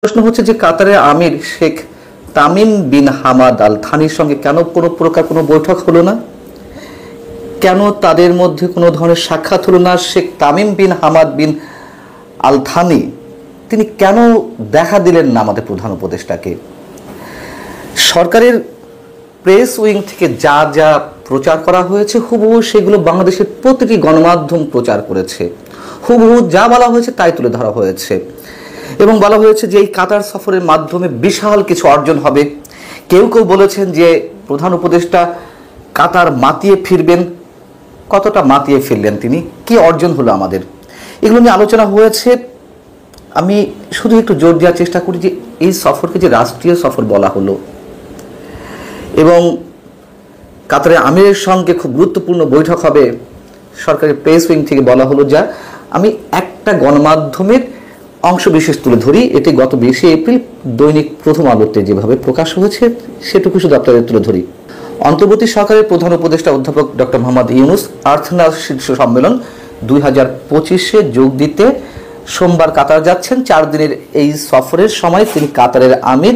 প্রশ্ন হচ্ছে যে কাতারের আমির Sheikh Tamim bin Hamad Al থানির সঙ্গে কেন কোনো প্রকার কোনো বৈঠক হলো না, কেন তাদের মধ্যে কোনো ধরনের সাক্ষাৎ হলো না। Sheikh Tamim bin Hamad bin Al Thani তিনি কেন দেখা দিলেন না আমাদের প্রধান উপদেষ্টাকে। সরকারের প্রেস উইং থেকে যা যা প্রচার করা হয়েছে হুবহু সেগুলো বাংলাদেশের প্রতিটি গণমাধ্যম প্রচার করেছে, হুবহু যা বলা হয়েছে তাই তুলে ধরা হয়েছে এবং বলা হয়েছে যে এই কাতার সফরের মাধ্যমে বিশাল কিছু অর্জন হবে। কেউ কেউ বলেছেন যে প্রধান উপদেষ্টা কাতার মাতিয়ে ফিরবেন। কতটা মাতিয়ে ফিরলেন তিনি, কি অর্জন হলো আমাদের, এগুলো নিয়ে আলোচনা হয়েছে। আমি শুধু একটু জোর দেওয়ার চেষ্টা করি যে এই সফরকে যে রাষ্ট্রীয় সফর বলা হলো এবং কাতারের আমিরের সঙ্গে খুব গুরুত্বপূর্ণ বৈঠক হবে সরকারি প্রেস উইং থেকে বলা হলো, যা আমি একটা গণমাধ্যমের অংশবিশেষ তুলে ধরি। এটি গত 20 এপ্রিল দৈনিক প্রথম আলোতে যেভাবে প্রকাশ হয়েছে সেটুকু শুধু আপনাদের তুলে ধরি। অন্তর্বর্তী সরকারের প্রধান উপদেষ্টা অধ্যাপক ডক্টর মোহাম্মদ ইউনুস আর্থনা শীর্ষ সম্মেলন 2025-এ যোগ দিতে সোমবার কাতার যাচ্ছেন। 4 দিনের এই সফরের সময় তিনি কাতারের আমির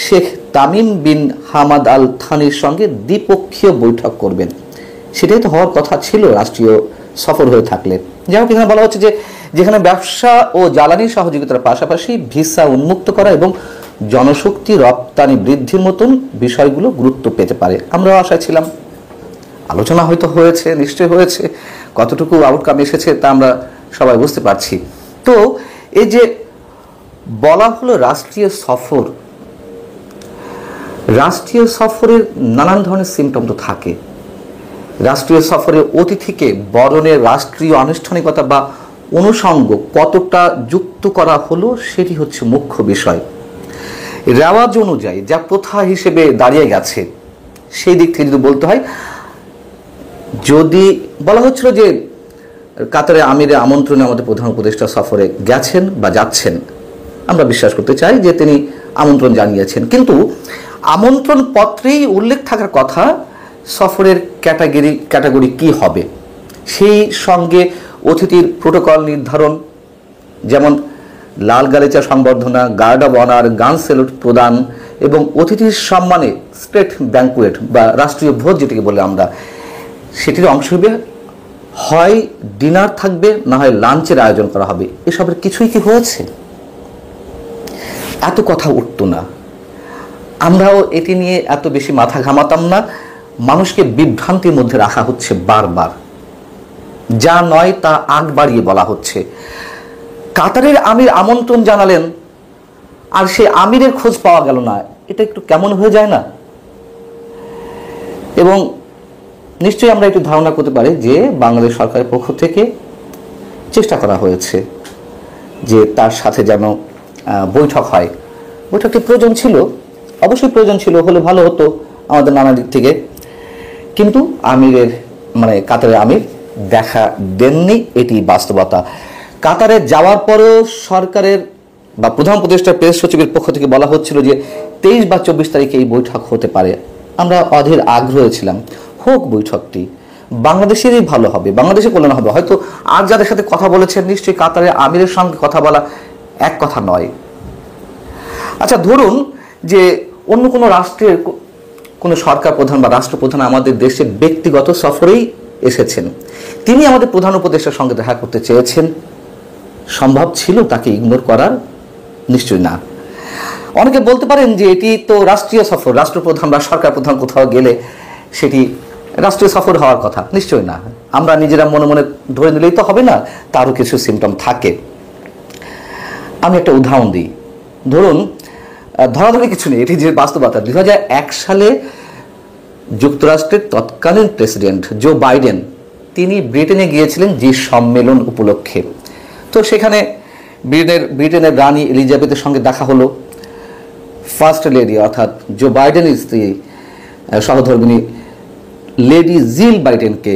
Sheikh Tamim bin Hamad Al থানির সঙ্গে দ্বিপক্ষীয় বৈঠক করবেন। সেটাই তো হওয়ার কথা ছিল রাষ্ট্রীয় সফর হয়ে থাকলে। যাই হোক, এখানে বলা হচ্ছে যে যেখানে ব্যবসা ও জ্বালানি সহযোগিতার পাশাপাশি ভিসা উন্মুক্ত করা এবং জনশক্তি রপ্তানি বৃদ্ধির মতন বিষয়গুলো গুরুত্ব পেতে পারে। আমরাও আশায় ছিলাম, আলোচনা হয়তো হয়েছে, নিশ্চয়ই হয়েছে, কতটুকু আউটকাম এসেছে তা আমরা সবাই বুঝতে পারছি। তো এই যে বলা হলো রাষ্ট্রীয় সফর, রাষ্ট্রীয় সফরের নানান ধরনের সিমটম তো থাকে। রাষ্ট্রীয় সফরে অতিথিকে বরণের রাষ্ট্রীয় আনুষ্ঠানিকতা বা অনুষঙ্গ কতটা যুক্ত করা হলো সেটি হচ্ছে মুখ্য বিষয়। রেওয়াজ অনুযায়ী যা প্রথা হিসেবে দাঁড়িয়ে গেছে সেই দিক থেকে যদি বলতে হয়, যদি বলা হচ্ছিল যে কাতারে আমিরের আমন্ত্রণে আমাদের প্রধান উপদেষ্টা সফরে গেছেন বা যাচ্ছেন, আমরা বিশ্বাস করতে চাই যে তিনি আমন্ত্রণ জানিয়েছেন, কিন্তু আমন্ত্রণ পত্রেই উল্লেখ থাকার কথা সফরের ক্যাটাগরি কি হবে, সেই সঙ্গে অতিথির প্রোটোকল নির্ধারণ, যেমন লাল গালিচা সংবর্ধনা, গার্ড অব অনার, গান স্যালুট প্রদান এবং অতিথির সম্মানে স্টেট ব্যাঙ্কুয়েট বা রাষ্ট্রীয় ভোজ যেটিকে বলে আমরা, সেটির অংশ হবে হয় ডিনার থাকবে, না হয় লাঞ্চের আয়োজন করা হবে। এসবের কিছুই কি হয়েছে? এত কথা উঠতো না, আমরাও এটি নিয়ে এত বেশি মাথা ঘামাতাম না। মানুষকে বিভ্রান্তির মধ্যে রাখা হচ্ছে বারবার, যা নয় তা আগ বাড়িয়ে বলা হচ্ছে। কাতারের আমির আমন্ত্রণ জানালেন আর সে আমিরের খোঁজ পাওয়া গেল না, এটা একটু কেমন হয়ে যায় না? এবং নিশ্চয়ই আমরা একটু ধারণা করতে পারি যে বাংলাদেশ সরকারের পক্ষ থেকে চেষ্টা করা হয়েছে যে তার সাথে যেন বৈঠক হয়। বৈঠকটি প্রয়োজন ছিল, অবশ্যই প্রয়োজন ছিল, হলে ভালো হতো আমাদের নানা দিক থেকে, কিন্তু আমিরের কাতারের আমির দেখা দেননি, এটি বাস্তবতা। কাতারে যাওয়ার পরেও সরকারের বা প্রধান উপদেষ্টা প্রেস সচিবের পক্ষ থেকে বলা হচ্ছিল যে 23 বা 24 তারিখে এই বৈঠক হতে পারে। আমরা অধীর আগ্রহে ছিলাম, হোক বৈঠকটি, বাংলাদেশেরই ভালো হবে, বাংলাদেশে কল্যাণ হবে। হয়তো আর যাদের সাথে কথা বলেছেন নিশ্চয়ই কাতারের আমিরের সঙ্গে কথা বলা এক কথা নয়। আচ্ছা, ধরুন যে অন্য কোনো রাষ্ট্রের কোনো সরকার প্রধান বা রাষ্ট্রপ্রধান আমাদের দেশে ব্যক্তিগত সফরেই এসেছেন, তিনি আমাদের প্রধান উপদেষ্টার সঙ্গে দেখা করতে চেয়েছেন, সম্ভব ছিল তাকে ইগনোর করার? নিশ্চয়ই না। অনেকে বলতে পারেন যে এটি তো রাষ্ট্রীয় সফর, রাষ্ট্রপ্রধান বা সরকার প্রধান কোথাও গেলে সেটি রাষ্ট্রীয় সফর হওয়ার কথা। নিশ্চয়ই না, আমরা নিজেরা মনে মনে ধরে নিলেই তো হবে না, তারও কিছু সিমটম থাকে। আমি একটা উদাহরণ দিই। ধরুন, ধরাধরি কিছু নেই, এটি যে বাস্তবতা। 2001 সালে যুক্তরাষ্ট্রের তৎকালীন প্রেসিডেন্ট জো বাইডেন তিনি ব্রিটেনে গিয়েছিলেন জি সম্মেলন উপলক্ষে। তো সেখানে ব্রিটেনের রানী এলিজাবেথের সঙ্গে দেখা হলো। ফার্স্ট লেডি অর্থাৎ জো বাইডেনের স্ত্রী সহধর্মিণী লেডি জিল বাইডেনকে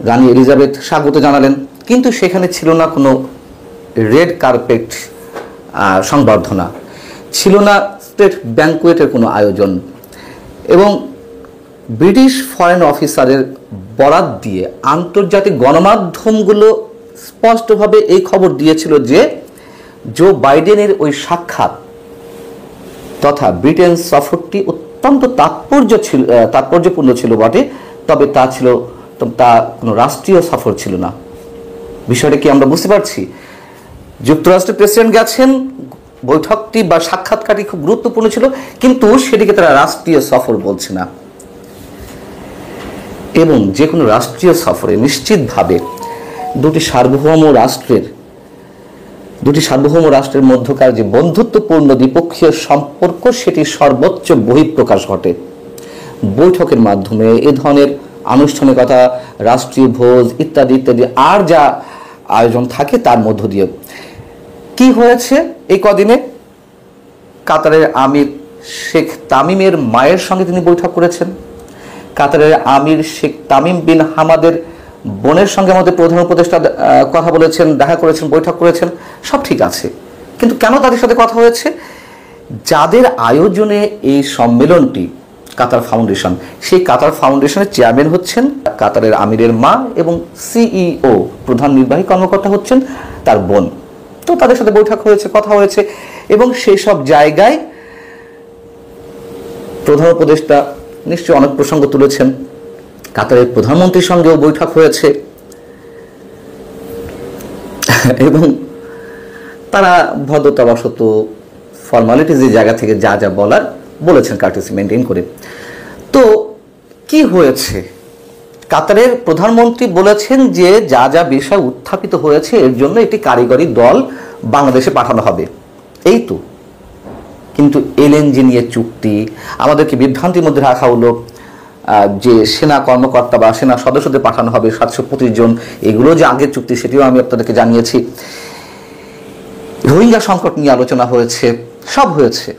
রানী এলিজাবেথ স্বাগত জানালেন, কিন্তু সেখানে ছিল না কোনো রেড কার্পেট সংবর্ধনা, ছিল না স্টেট ব্যাঙ্কুয়েটের কোনো আয়োজন। এবং ব্রিটিশ ফরেন অফিসারের বরাত দিয়ে আন্তর্জাতিক গণমাধ্যমগুলো স্পষ্টভাবে এই খবর দিয়েছিল যে জো বাইডেনের ওই সাক্ষাৎ তথা ব্রিটেন সফরটি অত্যন্ত তাৎপর্যপূর্ণ ছিল বটে, তবে তা কোনো রাষ্ট্রীয় সফর ছিল না। বিষয়টা কি আমরা বুঝতে পারছি? যুক্তরাষ্ট্রের প্রেসিডেন্ট গেছেন, বৈঠকটি বা সাক্ষাৎকারটি খুব গুরুত্বপূর্ণ ছিল, কিন্তু সেটিকে তারা রাষ্ট্রীয় সফর বলছে না। এবং যে কোনো রাষ্ট্রীয় সফরে নিশ্চিতভাবে দুটি সার্বভৌম রাষ্ট্রের মধ্যকার যে বন্ধুত্বপূর্ণ দ্বিপক্ষীয় সম্পর্ক, সেটির সর্বোচ্চ বহিঃপ্রকাশ ঘটে বৈঠকের মাধ্যমে। এ ধরনের আনুষ্ঠানিকতা, রাষ্ট্রীয় ভোজ ইত্যাদি ইত্যাদি আর যা আয়োজন থাকে তার মধ্য দিয়ে কি হয়েছে? এই কদিনে কাতারের আমির শেখ তামিমের মায়ের সঙ্গে তিনি বৈঠক করেছেন। কাতারের আমির শেখ তামিম বিন হামাদের বোনের সঙ্গে আমাদের প্রধান উপদেষ্টা কথা বলেছেন, দেখা করেছেন, বৈঠক করেছেন, সব ঠিক আছে। কিন্তু কেন তাদের সাথে কথা হয়েছে? যাদের আয়োজনে এই সম্মেলনটি, কাতার ফাউন্ডেশন, সেই কাতার ফাউন্ডেশনের চেয়ারম্যান হচ্ছেন কাতারের আমিরের মা এবং সিইও প্রধান নির্বাহী কর্মকর্তা হচ্ছেন তার বোন। তো তাদের সাথে বৈঠক হয়েছে, কথা হয়েছে, এবং সেই সব জায়গায় প্রধান উপদেষ্টা নিশ্চয়ই অনেক প্রসঙ্গ তুলেছেন। কাতারের প্রধানমন্ত্রীর সঙ্গেও বৈঠক হয়েছে এবং তারা ভদ্রতাবশত ফর্মালিটিজ যে জায়গা থেকে যা যা বলার বলেছেন, কার্টেসি মেনটেন করে। তো কি হয়েছে? কাতারের প্রধানমন্ত্রী বলেছেন যে যা যা বিষয় উত্থাপিত হয়েছে এর জন্য একটি কারিগরি দল বাংলাদেশে পাঠানো হবে, এই তো। কিন্তু এলএনজি নিয়ে চুক্তি, আমাদেরকে বিভ্রান্তির মধ্যে রাখা হলো যে সেনা কর্মকর্তা বা সেনা সদস্যদের পাঠানো হবে 725 জন, এগুলো যে আগের চুক্তি সেটিও আমি আপনাদেরকে জানিয়েছি। রোহিঙ্গা সংকট নিয়ে আলোচনা হয়েছে, সব হয়েছে।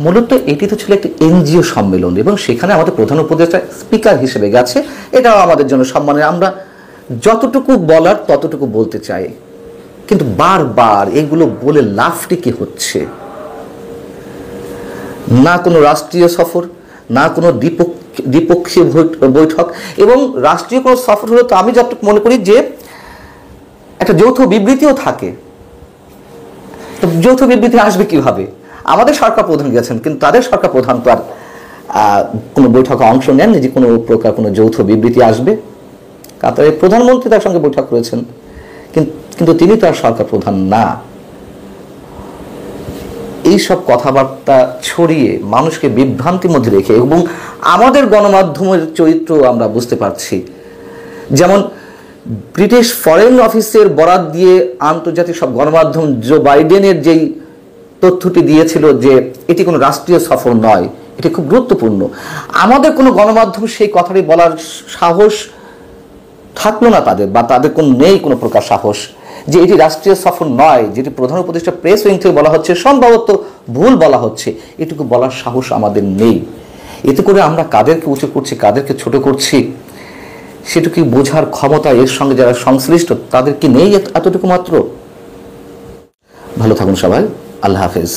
মূলত এটি তো ছিল একটি এনজিও সম্মেলন এবং সেখানে আমাদের প্রধান উপদেষ্টা স্পিকার হিসেবে গেছে, এটাও আমাদের জন্য সম্মানের। আমরা যতটুকু বলার ততটুকু বলতে চাই, কিন্তু বারবার এগুলো বলে লাভটি কি হচ্ছে? না কোনো রাষ্ট্রীয় সফর, না কোনো দ্বিপক্ষীয় বৈঠক, এবং রাষ্ট্রীয় কোনো সফর হলে তো আমি যতটুকু মনে করি যে একটা যৌথ বিবৃতিও থাকে। তো যৌথ বিবৃতি আসবে কিভাবে? আমাদের সরকার প্রধান গেছেন, কিন্তু তাদের সরকার প্রধান তো আর কোনো বৈঠকে অংশ নেননি যে কোনো প্রকার কোনো যৌথ বিবৃতি আসবে। কাতারের প্রধানমন্ত্রী তার সঙ্গে বৈঠক করেছেন, কিন্তু তিনি তো আর সরকার প্রধান না। এইসব কথাবার্তা ছড়িয়ে মানুষকে বিভ্রান্তির মধ্যে রেখে, এবং আমাদের গণমাধ্যমের চরিত্র আমরা বুঝতে পারছি। যেমন ব্রিটিশ ফরেন অফিসের বরাত দিয়ে আন্তর্জাতিক সব গণমাধ্যম জো বাইডেনের যেই তথ্যটি দিয়েছিল যে এটি কোনো রাষ্ট্রীয় সফর নয়, এটি খুব গুরুত্বপূর্ণ, আমাদের কোনো গণমাধ্যম সেই কথাটি বলার সাহস থাকলো না তাদের, বা তাদের নেই কোনো প্রকার সাহস যে এটি রাষ্ট্রীয় সফর নয়, যেটি প্রধান উপদেষ্টা প্রেস উইং থেকে বলা হচ্ছে, সম্ভবত ভুল বলা হচ্ছে, এটুকু বলার সাহস আমাদের নেই। এতে করে আমরা কাদেরকে উঁচু করছি, কাদেরকে ছোট করছি, সেটুকু বোঝার ক্ষমতা এর সঙ্গে যারা সংশ্লিষ্ট তাদের কি নেই এতটুকু মাত্র? ভালো থাকুন সবাই, আল্লাহ হাফেজ।